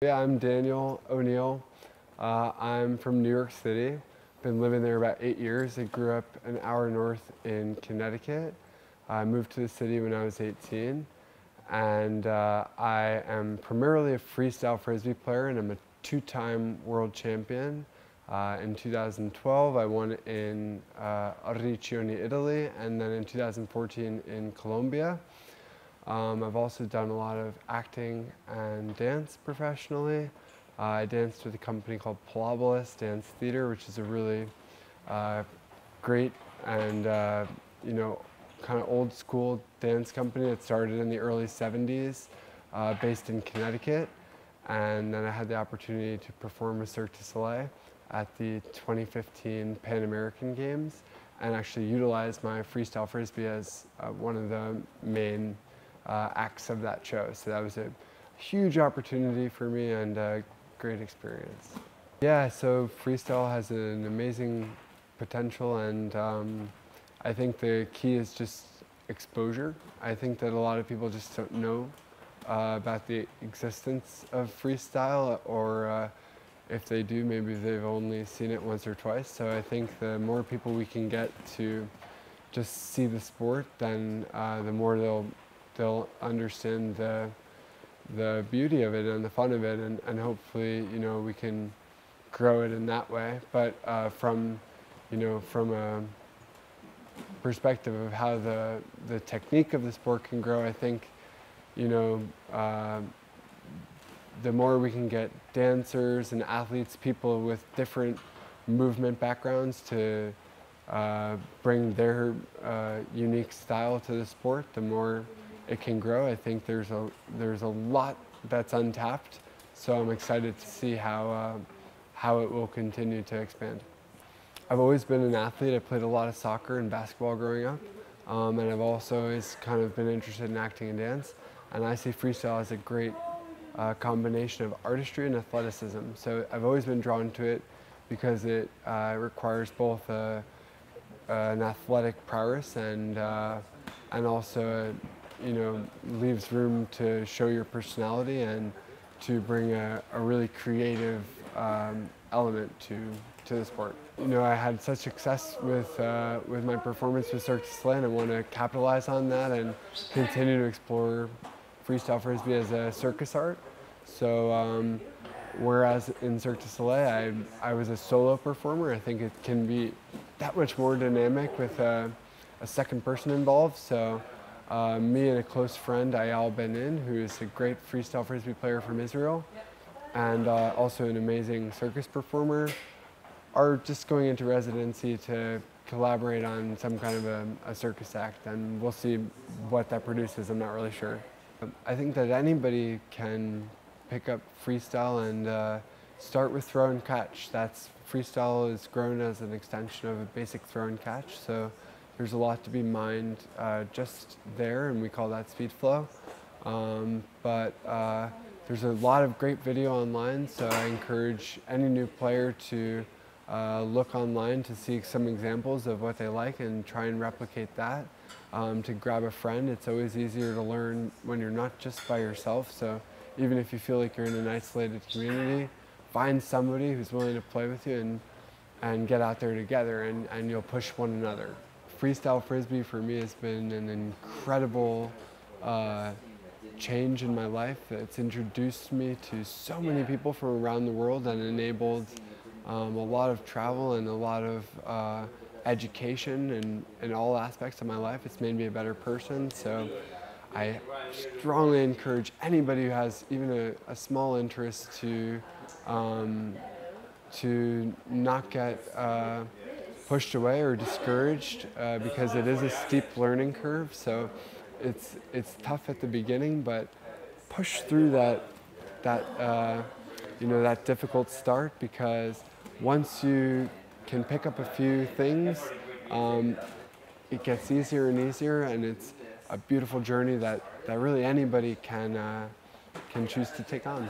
Yeah, I'm Daniel O'Neill. I'm from New York City. Been living there about 8 years. I grew up an hour north in Connecticut. I moved to the city when I was 18. And I am primarily a freestyle Frisbee player, and I'm a two-time world champion. In 2012, I won in Riccione, Italy, and then in 2014 in Colombia. I've also done a lot of acting and dance professionally. I danced with a company called Pilobolus Dance Theater, which is a really great and kind of old school dance company that started in the early 70s, based in Connecticut. And then I had the opportunity to perform with Cirque du Soleil at the 2015 Pan American Games, and actually utilized my Freestyle Frisbee as one of the main acts of that show. So that was a huge opportunity for me and a great experience. Yeah, so freestyle has an amazing potential, and I think the key is just exposure. I think that a lot of people just don't know about the existence of freestyle, or if they do, maybe they've only seen it once or twice. So I think the more people we can get to just see the sport, then the more they'll understand the beauty of it and the fun of it, and hopefully, we can grow it in that way. But from a perspective of how the technique of the sport can grow, I think, the more we can get dancers and athletes, people with different movement backgrounds, to bring their unique style to the sport, the more it can grow. I think there's a lot that's untapped, so I'm excited to see how it will continue to expand. I've always been an athlete. I played a lot of soccer and basketball growing up, and I've also always kind of been interested in acting and dance. And I see freestyle as a great combination of artistry and athleticism. So I've always been drawn to it because it requires both an athletic prowess and also leaves room to show your personality and to bring a really creative element to the sport. I had such success with my performance with Cirque du Soleil, and I want to capitalize on that and continue to explore freestyle Frisbee as a circus art. So whereas in Cirque du Soleil I was a solo performer, I think it can be that much more dynamic with a second person involved. So me and a close friend, Ayal Benin, who is a great freestyle Frisbee player from Israel, and also an amazing circus performer, are just going into residency to collaborate on some kind of a circus act, and we'll see what that produces. I'm not really sure. I think that anybody can pick up freestyle and start with throw and catch. Freestyle is grown as an extension of a basic throw and catch, so there's a lot to be mined just there, and we call that speed flow. But there's a lot of great video online, so I encourage any new player to look online to see some examples of what they like and try and replicate that. To grab a friend. It's always easier to learn when you're not just by yourself, so even if you feel like you're in an isolated community, find somebody who's willing to play with you and get out there together, and you'll push one another. Freestyle Frisbee for me has been an incredible change in my life. It's introduced me to so many people from around the world and enabled a lot of travel and a lot of education in all aspects of my life. It's made me a better person. So I strongly encourage anybody who has even a small interest to not get pushed away or discouraged, because it is a steep learning curve. So it's tough at the beginning, but push through that difficult start, because once you can pick up a few things, it gets easier and easier, and it's a beautiful journey that really anybody can choose to take on.